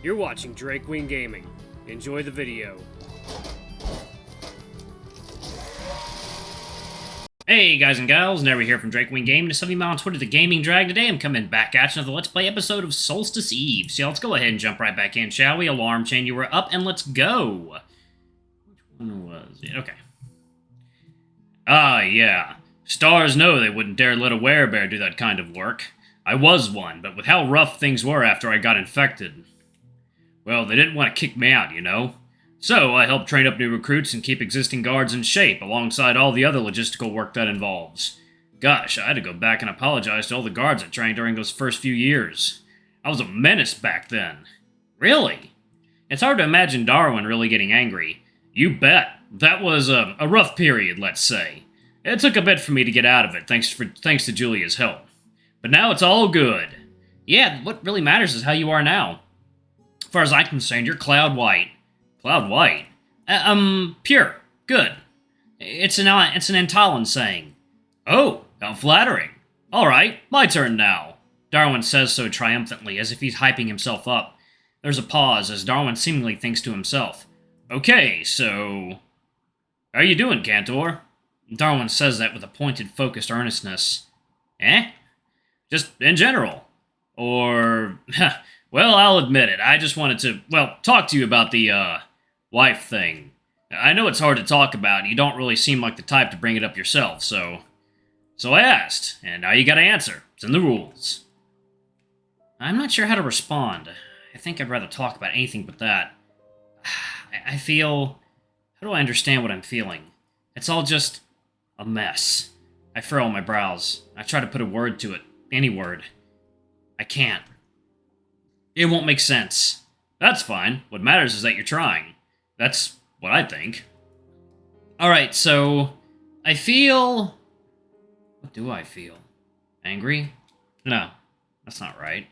You're watching Drake Wing Gaming. Enjoy the video. Hey guys and gals, Never here from Drake Wing Gaming. To some of you on Twitter, the Gaming Drag. Today I'm coming back at you with the Let's Play episode of Solstice Eve. So let's go ahead and jump right back in, shall we? Alarm chain, you were up, and let's go. Which one was it? Okay. Ah, yeah. Stars know they wouldn't dare let a werebear do that kind of work. I was one, but with how rough things were after I got infected, well, they didn't want to kick me out, you know? So, I helped train up new recruits and keep existing guards in shape, alongside all the other logistical work that involves. Gosh, I had to go back and apologize to all the guards I trained during those first few years. I was a menace back then. Really? It's hard to imagine Darwin really getting angry. You bet. That was a rough period, let's say. It took a bit for me to get out of it, thanks to Julia's help. But now it's all good. Yeah, what really matters is how you are now. As far as I'm concerned, you're cloud white. Cloud white? Pure. Good. It's an Antalan saying. Oh, how flattering. Alright, my turn now. Darwin says so triumphantly, as if he's hyping himself up. There's a pause, as Darwin seemingly thinks to himself. Okay, so... How are you doing, Cantor? Darwin says that with a pointed, focused earnestness. Eh? Just in general. Or... well, I'll admit it. I just wanted to, talk to you about the, wife thing. I know it's hard to talk about, and you don't really seem like the type to bring it up yourself, so I asked, and now you gotta answer. It's in the rules. I'm not sure how to respond. I think I'd rather talk about anything but that. I feel... How do I understand what I'm feeling? It's all just a mess. I furrow my brows. I try to put a word to it. Any word. I can't. It won't make sense. That's fine. What matters is that you're trying. That's what I think. Alright, so... I feel... What do I feel? Angry? No, that's not right.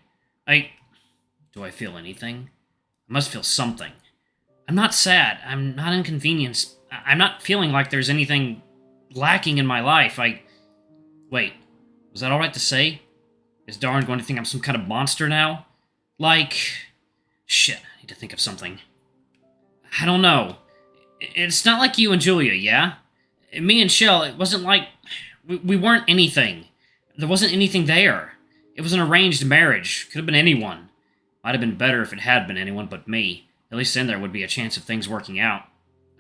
Do I feel anything? I must feel something. I'm not sad. I'm not inconvenienced. I'm not feeling like there's anything lacking in my life. Wait, was that alright to say? Is Darwin going to think I'm some kind of monster now? Shit, I need to think of something. I don't know. It's not like you and Julia, yeah? Me and Shell, it wasn't like... We weren't anything. There wasn't anything there. It was an arranged marriage. Could have been anyone. Might have been better if it had been anyone but me. At least then there would be a chance of things working out.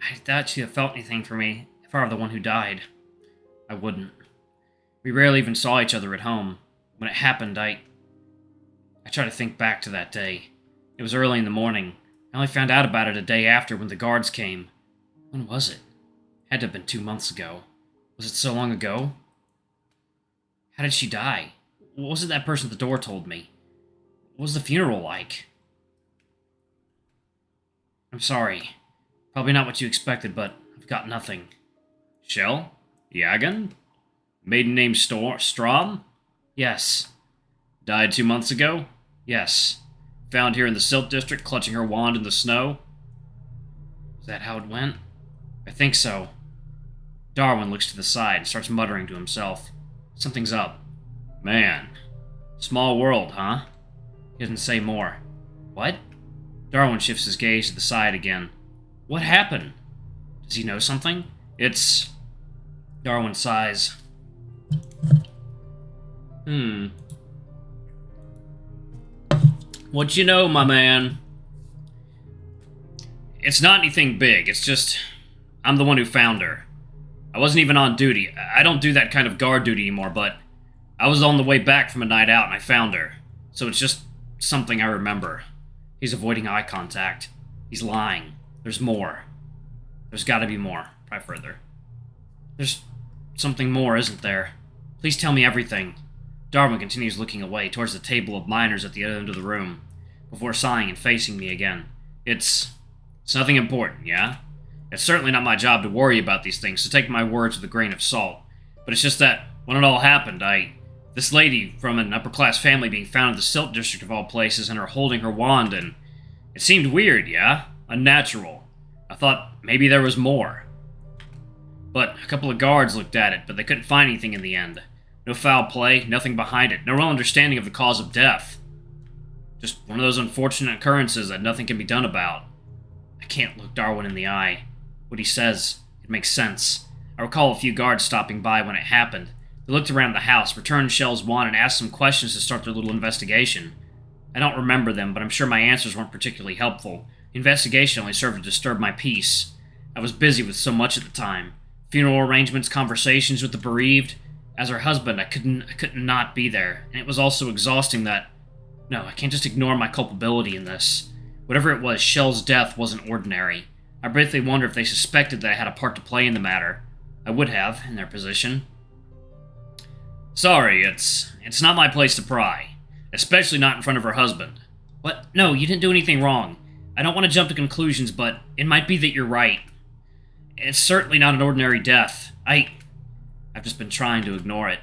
I doubt she'd have felt anything for me if I were the one who died. I wouldn't. We rarely even saw each other at home. When it happened, I try to think back to that day. It was early in the morning. I only found out about it a day after when the guards came. When was it? Had to have been 2 months ago. Was it so long ago? How did she die? What was it that person at the door told me? What was the funeral like? I'm sorry. Probably not what you expected, but I've got nothing. Shell? Yagan? Maiden name Strom? Yes. Died 2 months ago? Yes. Found here in the Silt District, clutching her wand in the snow? Is that how it went? I think so. Darwin looks to the side and starts muttering to himself. Something's up. Man. Small world, huh? He doesn't say more. What? Darwin shifts his gaze to the side again. What happened? Does he know something? It's... Darwin sighs. What you know, my man? It's not anything big, it's just... I'm the one who found her. I wasn't even on duty. I don't do that kind of guard duty anymore, but... I was on the way back from a night out and I found her. So it's just something I remember. He's avoiding eye contact. He's lying. There's more. There's gotta be more. Try further. There's something more, isn't there? Please tell me everything. Darwin continues looking away towards the table of miners at the other end of the room, before sighing and facing me again. It's nothing important, yeah? It's certainly not my job to worry about these things, so take my words with a grain of salt. But it's just that, when it all happened, this lady from an upper-class family being found in the Silt District of all places and her holding her wand, and it seemed weird, yeah? Unnatural. I thought maybe there was more. But a couple of guards looked at it, but they couldn't find anything in the end. No foul play, nothing behind it, no real understanding of the cause of death. Just one of those unfortunate occurrences that nothing can be done about. I can't look Darwin in the eye. What he says, it makes sense. I recall a few guards stopping by when it happened. They looked around the house, returned Shell's wand, and asked some questions to start their little investigation. I don't remember them, but I'm sure my answers weren't particularly helpful. The investigation only served to disturb my peace. I was busy with so much at the time. Funeral arrangements, conversations with the bereaved. As her husband, I couldn't not be there, and it was also exhausting that... No, I can't just ignore my culpability in this. Whatever it was, Shell's death wasn't ordinary. I briefly wonder if they suspected that I had a part to play in the matter. I would have, in their position. Sorry, it's not my place to pry. Especially not in front of her husband. What? No, you didn't do anything wrong. I don't want to jump to conclusions, but it might be that you're right. It's certainly not an ordinary death. I've just been trying to ignore it.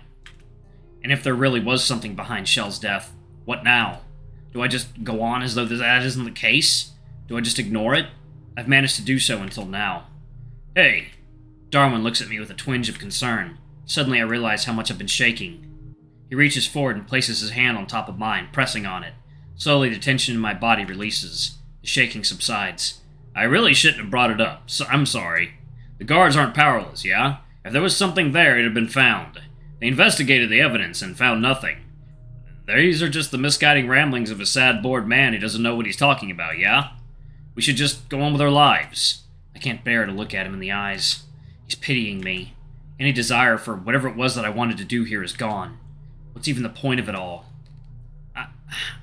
And if there really was something behind Shell's death, what now? Do I just go on as though that isn't the case? Do I just ignore it? I've managed to do so until now. Hey. Darwin looks at me with a twinge of concern. Suddenly I realize how much I've been shaking. He reaches forward and places his hand on top of mine, pressing on it. Slowly the tension in my body releases. The shaking subsides. I really shouldn't have brought it up, so I'm sorry. The guards aren't powerless, yeah? If there was something there, it'd have been found. They investigated the evidence and found nothing. These are just the misguiding ramblings of a sad, bored man who doesn't know what he's talking about, yeah? We should just go on with our lives. I can't bear to look at him in the eyes. He's pitying me. Any desire for whatever it was that I wanted to do here is gone. What's even the point of it all?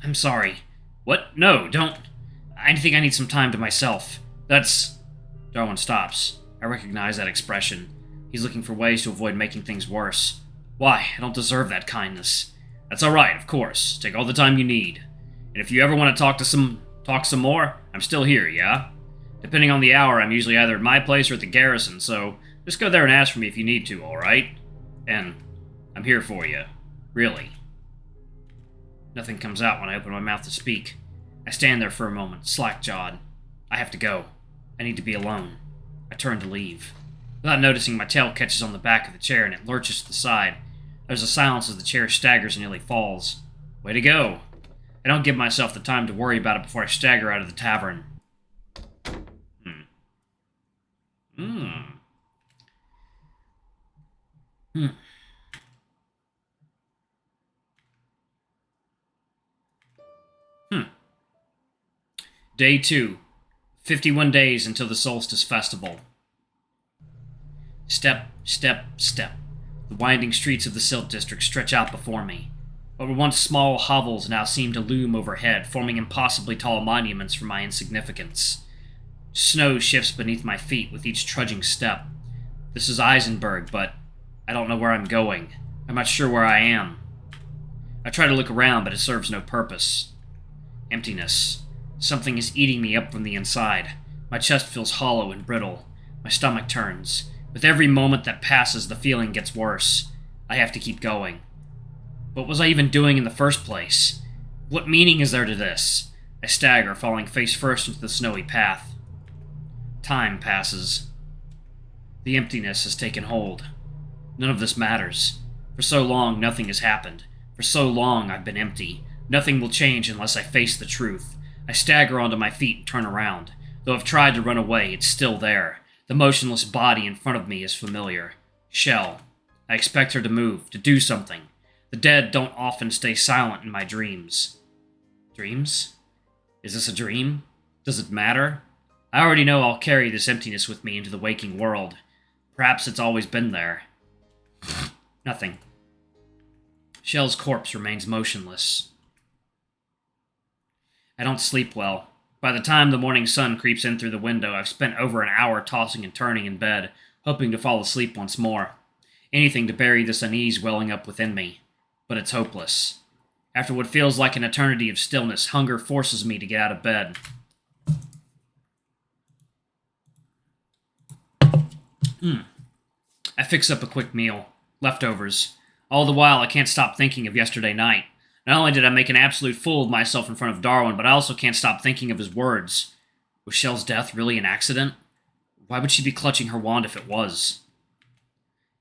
I'm sorry. What? No, don't. I think I need some time to myself. That's... Darwin stops. I recognize that expression. He's looking for ways to avoid making things worse. Why? I don't deserve that kindness. That's alright, of course. Take all the time you need. And if you ever want to talk some more, I'm still here, yeah? Depending on the hour, I'm usually either at my place or at the garrison, so just go there and ask for me if you need to, alright? And I'm here for you. Really. Nothing comes out when I open my mouth to speak. I stand there for a moment, slack-jawed. I have to go. I need to be alone. I turn to leave. Without noticing, my tail catches on the back of the chair and it lurches to the side. There's a silence as the chair staggers and nearly falls. Way to go. I don't give myself the time to worry about it before I stagger out of the tavern. Day 2. 51 days until the Solstice Festival. Step, step, step. The winding streets of the Silt District stretch out before me. What were once small hovels now seem to loom overhead, forming impossibly tall monuments for my insignificance. Snow shifts beneath my feet with each trudging step. This is Eisenberg, but I don't know where I'm going. I'm not sure where I am. I try to look around, but it serves no purpose. Emptiness. Something is eating me up from the inside. My chest feels hollow and brittle. My stomach turns. With every moment that passes, the feeling gets worse. I have to keep going. What was I even doing in the first place? What meaning is there to this? I stagger, falling face first into the snowy path. Time passes. The emptiness has taken hold. None of this matters. For so long, nothing has happened. For so long, I've been empty. Nothing will change unless I face the truth. I stagger onto my feet and turn around. Though I've tried to run away, it's still there. The motionless body in front of me is familiar. Shell. I expect her to move, to do something. The dead don't often stay silent in my dreams. Dreams? Is this a dream? Does it matter? I already know I'll carry this emptiness with me into the waking world. Perhaps it's always been there. Nothing. Shell's corpse remains motionless. I don't sleep well. By the time the morning sun creeps in through the window, I've spent over an hour tossing and turning in bed, hoping to fall asleep once more. Anything to bury this unease welling up within me. But it's hopeless. After what feels like an eternity of stillness, hunger forces me to get out of bed. I fix up a quick meal. Leftovers. All the while, I can't stop thinking of yesterday night. Not only did I make an absolute fool of myself in front of Darwin, but I also can't stop thinking of his words. Was Shell's death really an accident? Why would she be clutching her wand if it was?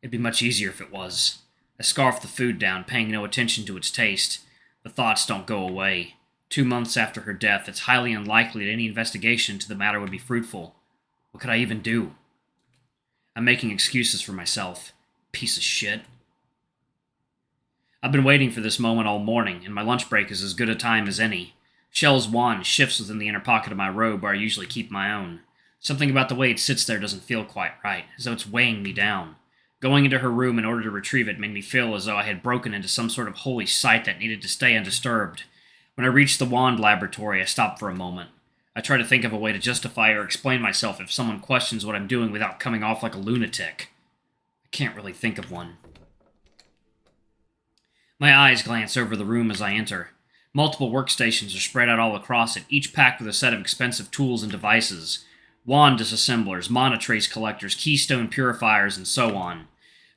It'd be much easier if it was. I scarf the food down, paying no attention to its taste. The thoughts don't go away. 2 months after her death, it's highly unlikely that any investigation into the matter would be fruitful. What could I even do? I'm making excuses for myself. Piece of shit. I've been waiting for this moment all morning, and my lunch break is as good a time as any. Shell's wand shifts within the inner pocket of my robe where I usually keep my own. Something about the way it sits there doesn't feel quite right, as though it's weighing me down. Going into her room in order to retrieve it made me feel as though I had broken into some sort of holy site that needed to stay undisturbed. When I reached the wand laboratory, I stopped for a moment. I try to think of a way to justify or explain myself if someone questions what I'm doing without coming off like a lunatic. I can't really think of one. My eyes glance over the room as I enter. Multiple workstations are spread out all across it, each packed with a set of expensive tools and devices. Wand disassemblers, monotrace collectors, keystone purifiers, and so on.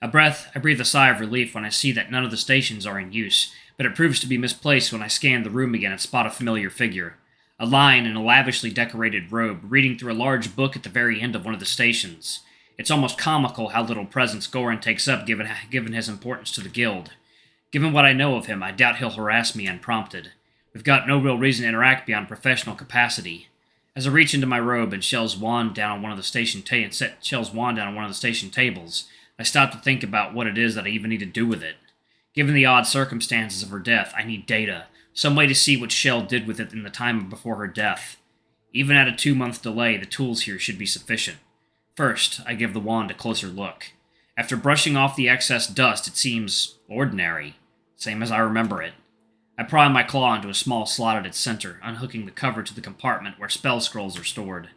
I breathe a sigh of relief when I see that none of the stations are in use, but it proves to be misplaced when I scan the room again and spot a familiar figure. A lion in a lavishly decorated robe, reading through a large book at the very end of one of the stations. It's almost comical how little presence Goran takes up given his importance to the guild. Given what I know of him, I doubt he'll harass me unprompted. We've got no real reason to interact beyond professional capacity. As I reach into my robe and Shell's wand down on one of the station tables, I stop to think about what it is that I even need to do with it. Given the odd circumstances of her death, I need data, some way to see what Shell did with it in the time before her death. Even at a 2-month delay, the tools here should be sufficient. First, I give the wand a closer look. After brushing off the excess dust, it seems ordinary, same as I remember it. I pry my claw into a small slot at its center, unhooking the cover to the compartment where spell scrolls are stored.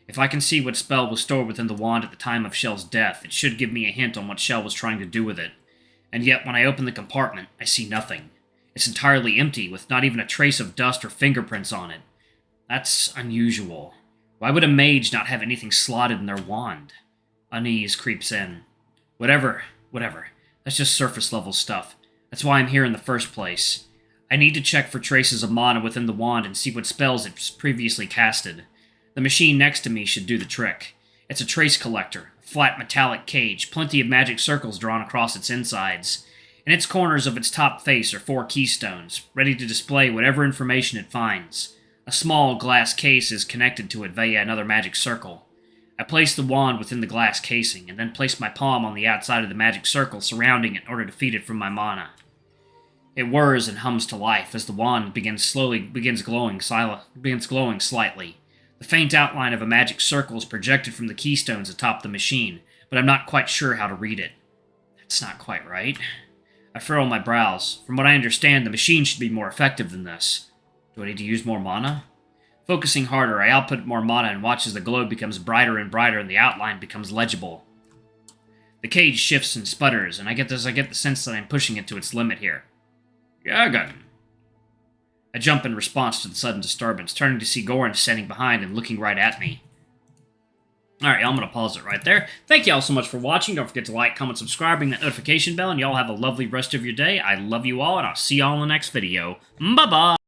If I can see what spell was stored within the wand at the time of Shell's death, it should give me a hint on what Shell was trying to do with it. And yet, when I open the compartment, I see nothing. It's entirely empty, with not even a trace of dust or fingerprints on it. That's unusual. Why would a mage not have anything slotted in their wand? Unease creeps in. Whatever. That's just surface-level stuff. That's why I'm here in the first place. I need to check for traces of mana within the wand and see what spells it's previously casted. The machine next to me should do the trick. It's a trace collector, a flat metallic cage, plenty of magic circles drawn across its insides. In its corners of its top face are 4 keystones, ready to display whatever information it finds. A small glass case is connected to it via another magic circle. I place the wand within the glass casing, and then place my palm on the outside of the magic circle surrounding it in order to feed it from my mana. It whirs and hums to life as the wand begins glowing slightly. The faint outline of a magic circle is projected from the keystones atop the machine, but I'm not quite sure how to read it. That's not quite right. I furrow my brows. From what I understand, the machine should be more effective than this. Do I need to use more mana? Focusing harder, I output more mana and watch as the glow becomes brighter and brighter and the outline becomes legible. The cage shifts and sputters, and I get the sense that I'm pushing it to its limit here. Yagan. I jump in response to the sudden disturbance, turning to see Goran standing behind and looking right at me. Alright, I'm going to pause it right there. Thank you all so much for watching. Don't forget to like, comment, subscribe, ring that notification bell, and y'all have a lovely rest of your day. I love you all, and I'll see y'all in the next video. Bye-bye!